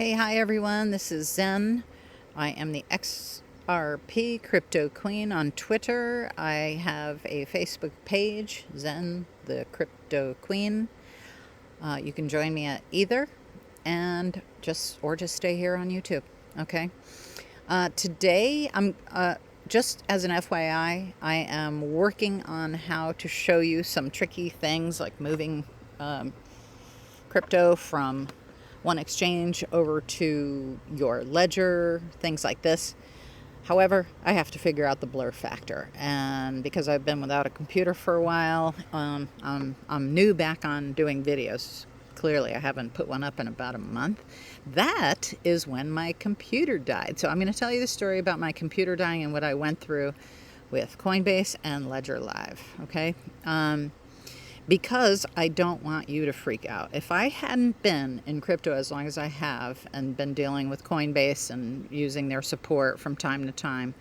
Hi everyone, this is Zen. I am the XRP Crypto Queen on Twitter. I have a Facebook page, Zen the Crypto Queen. You can join me at either and just stay here on YouTube. Okay. Today, I'm just as an FYI, I am working on how to show you some tricky things like moving crypto from one exchange over to your ledger, things like this. However, I have to figure out the blur factor, and because I've been without a computer for a while, I'm new back on doing videos. Clearly, I haven't put one up in about a month. That is when my computer died. So I'm going to tell you the story about my computer dying and what I went through with Coinbase and Ledger Live. Okay. Because I don't want you to freak out. If I hadn't been in crypto as long as I have and been dealing with Coinbase and using their support from time to time,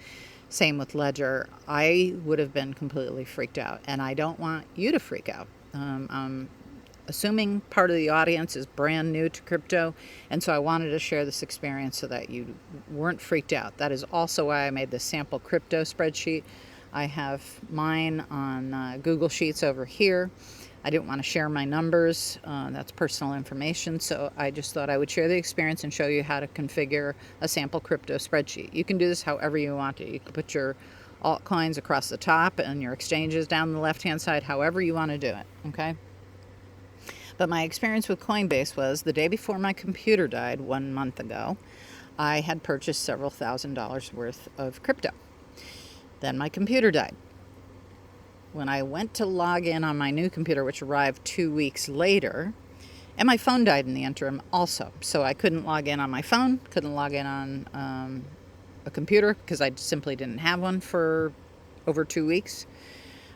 same with Ledger, I would have been completely freaked out. And I don't want you to freak out. I'm assuming part of the audience is brand new to crypto, and so I wanted to share this experience so that you weren't freaked out. That is also why I made this sample crypto spreadsheet. I have mine on Google Sheets over here. I didn't want to share my numbers. That's personal information. So I just thought I would share the experience and show you how to configure a sample crypto spreadsheet. You can do this however you want to. You can put your altcoins across the top and your exchanges down the left-hand side, however you want to do it. Okay. But my experience with Coinbase was the day before my computer died 1 month ago, I had purchased several $1,000s worth of crypto. Then my computer died. When I went to log in on my new computer, which arrived 2 weeks later, and my phone died in the interim also. So I couldn't log in on my phone, couldn't log in on a computer because I simply didn't have one for over 2 weeks.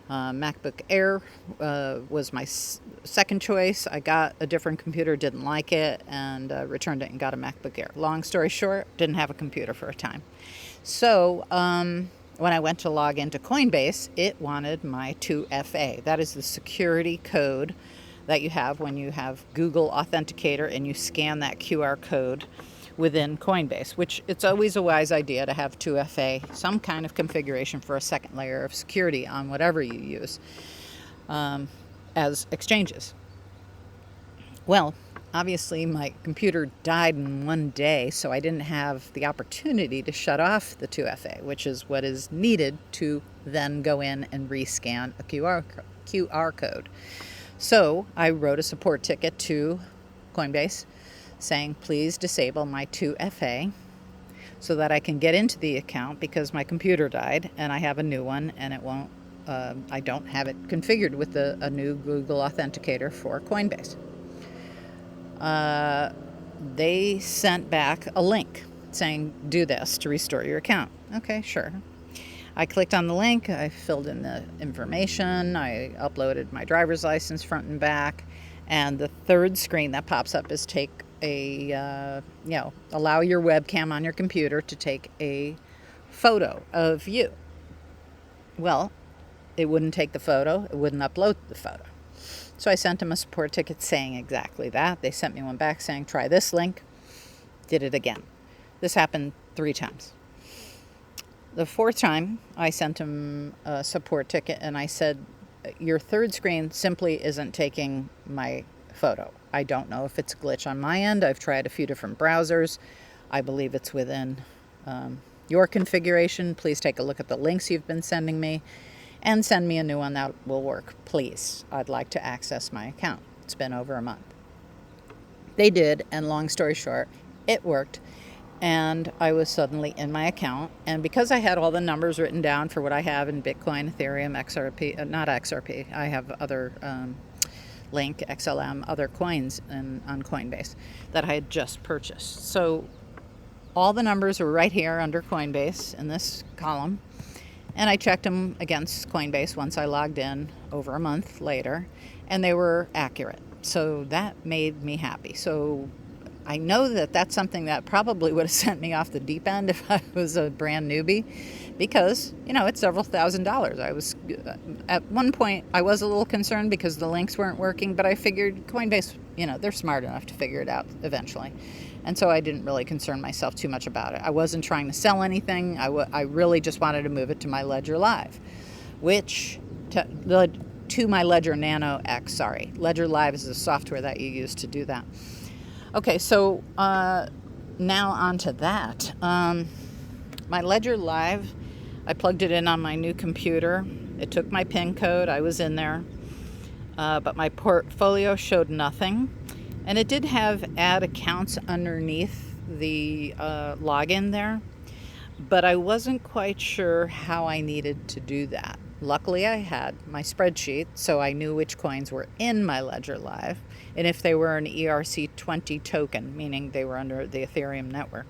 MacBook Air was my second choice. I got a different computer, didn't like it, and returned it and got a MacBook Air. Long story short, didn't have a computer for a time. So when I went to log into Coinbase, it wanted my 2FA. That is the security code that you have when you have Google Authenticator and you scan that QR code within Coinbase, which it's always a wise idea to have 2FA, some kind of configuration for a second layer of security on whatever you use as exchanges. Well, obviously my computer died in 1 day, so I didn't have the opportunity to shut off the 2FA, which is what is needed to then go in and rescan a QR code. So I wrote a support ticket to Coinbase saying, please disable my 2FA so that I can get into the account because my computer died and I have a new one and it won't, I don't have it configured with a new Google Authenticator for Coinbase. They sent back a link saying, do this to restore your account. Okay, sure. I clicked on the link, I filled in the information, I uploaded my driver's license front and back, and the third screen that pops up is allow your webcam on your computer to take a photo of you. Well, it wouldn't take the photo, it wouldn't upload the photo. So I sent them a support ticket saying exactly that. They sent me one back saying, try this link. Did it again. This happened 3 times. The 4th time, I sent them a support ticket and I said, your third screen simply isn't taking my photo. I don't know if it's a glitch on my end. I've tried a few different browsers. I believe it's within your configuration. Please take a look at the links you've been sending me and send me a new one that will work, please. I'd like to access my account. It's been over a month. They did, and long story short, it worked. And I was suddenly in my account. And because I had all the numbers written down for what I have in Bitcoin, Ethereum, XRP, not XRP, I have other Link, XLM, other coins on Coinbase that I had just purchased. So all the numbers were right here under Coinbase in this column. And I checked them against Coinbase once I logged in over a month later, and they were accurate. So that made me happy. So I know that that's something that probably would have sent me off the deep end if I was a brand newbie, because, it's several $1,000s. I was, at one point, I was a little concerned because the links weren't working, but I figured Coinbase, they're smart enough to figure it out eventually. And so I didn't really concern myself too much about it. I wasn't trying to sell anything. I really just wanted to move it to my Ledger Live, which led to my Ledger Nano X, sorry. Ledger Live is the software that you use to do that. Okay, so now on to that. My Ledger Live, I plugged it in on my new computer. It took my PIN code. I was in there. But my portfolio showed nothing. And it did have add accounts underneath the login there. But I wasn't quite sure how I needed to do that. Luckily, I had my spreadsheet, so I knew which coins were in my Ledger Live, and if they were an ERC20 token, meaning they were under the Ethereum network.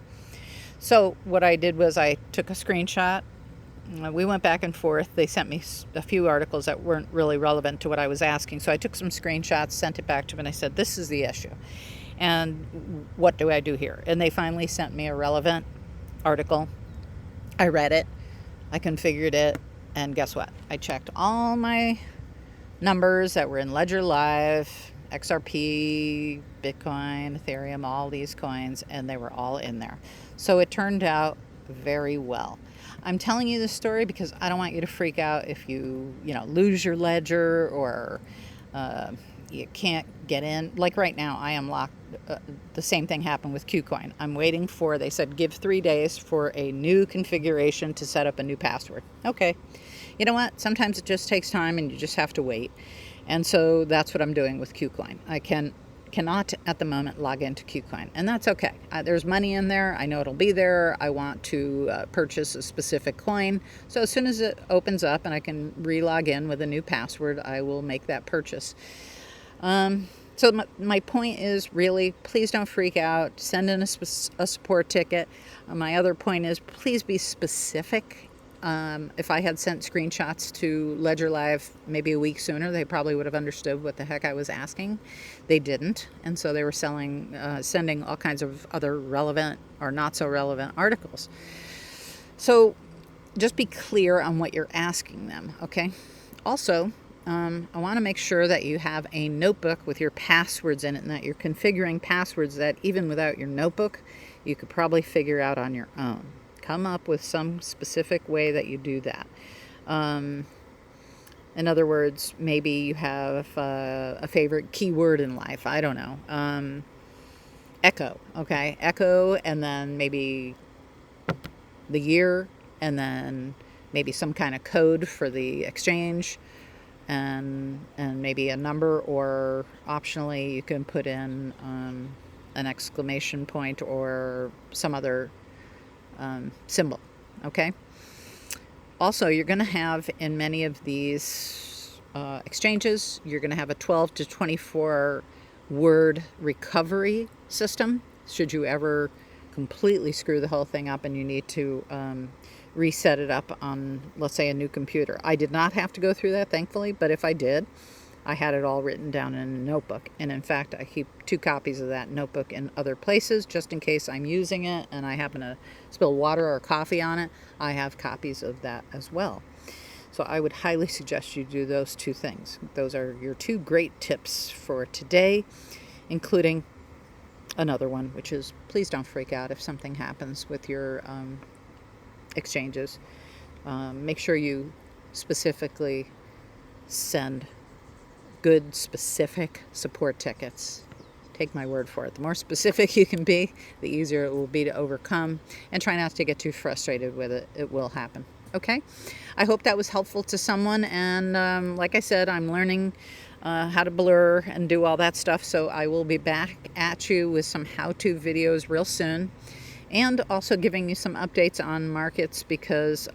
So what I did was I took a screenshot. We went back and forth. They sent me a few articles that weren't really relevant to what I was asking. So I took some screenshots, sent it back to them, and I said, this is the issue. And what do I do here? And they finally sent me a relevant article. I read it. I configured it. And guess what? I checked all my numbers that were in Ledger Live, XRP, Bitcoin, Ethereum, all these coins, and they were all in there. So it turned out very well. I'm telling you this story because I don't want you to freak out if you lose your ledger or you can't get in. Like right now, I am locked. The same thing happened with KuCoin. I'm waiting they said give 3 days for a new configuration to set up a new password. Okay. You know what? Sometimes it just takes time and you just have to wait. And so that's what I'm doing with KuCoin. I cannot at the moment log into KuCoin, and that's okay. There's money in there. I know it'll be there. I want to purchase a specific coin. So as soon as it opens up and I can re-log in with a new password, I will make that purchase. So my point is really, please don't freak out. Send in a support ticket. My other point is, please be specific. If I had sent screenshots to Ledger Live maybe a week sooner, they probably would have understood what the heck I was asking. They didn't, and so they were sending all kinds of other relevant or not so relevant articles. So just be clear on what you're asking them, okay? Also, I want to make sure that you have a notebook with your passwords in it and that you're configuring passwords that even without your notebook, you could probably figure out on your own. Come up with some specific way that you do that. In other words, maybe you have a favorite keyword in life. I don't know. Echo, okay? Echo, and then maybe the year, and then maybe some kind of code for the exchange, and maybe a number, or optionally you can put in an exclamation point or some other symbol, okay? Also, you're going to have in many of these exchanges, you're going to have a 12 to 24 word recovery system. Should you ever completely screw the whole thing up and you need to reset it up on, let's say, a new computer. I did not have to go through that, thankfully, but if I did, I had it all written down in a notebook. And in fact, I keep 2 copies of that notebook in other places just in case I'm using it and I happen to spill water or coffee on it. I have copies of that as well. So I would highly suggest you do those 2 things. Those are your 2 great tips for today, including another one, which is please don't freak out if something happens with your exchanges. Make sure you specifically send good, specific support tickets. Take my word for it. The more specific you can be, the easier it will be to overcome. And try not to get too frustrated with it. It will happen. Okay? I hope that was helpful to someone. And like I said, I'm learning how to blur and do all that stuff. So I will be back at you with some how-to videos real soon. And also giving you some updates on markets because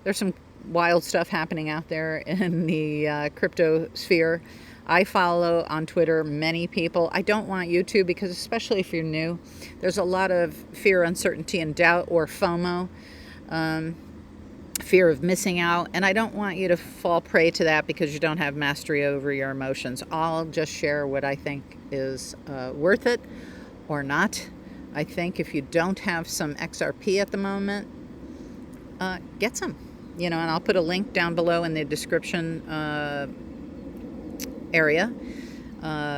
there's some wild stuff happening out there in the crypto sphere. I follow on Twitter many people. I don't want you to, because especially if you're new, there's a lot of fear, uncertainty, and doubt, or FOMO, fear of missing out. And I don't want you to fall prey to that because you don't have mastery over your emotions. I'll just share what I think is worth it or not. I think if you don't have some XRP at the moment, get some. And I'll put a link down below in the description area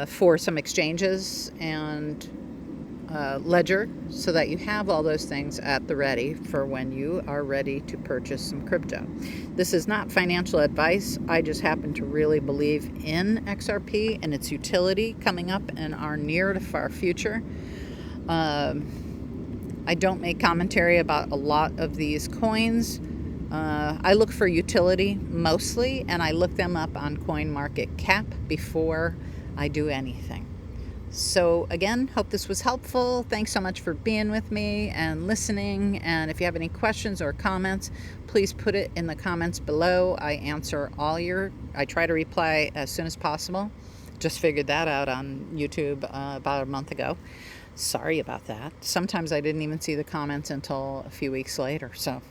for some exchanges and ledger, so that you have all those things at the ready for when you are ready to purchase some crypto. This is not financial advice. I just happen to really believe in XRP and its utility coming up in our near to far future. I don't make commentary about a lot of these coins. I look for utility mostly, and I look them up on CoinMarketCap before I do anything. So again, hope this was helpful. Thanks so much for being with me and listening. And if you have any questions or comments, please put it in the comments below. I try to reply as soon as possible. Just figured that out on YouTube about a month ago. Sorry about that. Sometimes I didn't even see the comments until a few weeks later. So,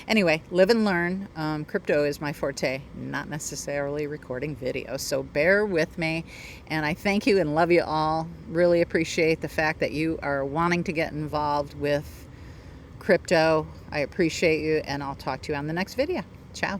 Anyway, live and learn. Crypto is my forte, not necessarily recording videos. So bear with me. And I thank you and love you all. Really appreciate the fact that you are wanting to get involved with crypto. I appreciate you, and I'll talk to you on the next video. Ciao.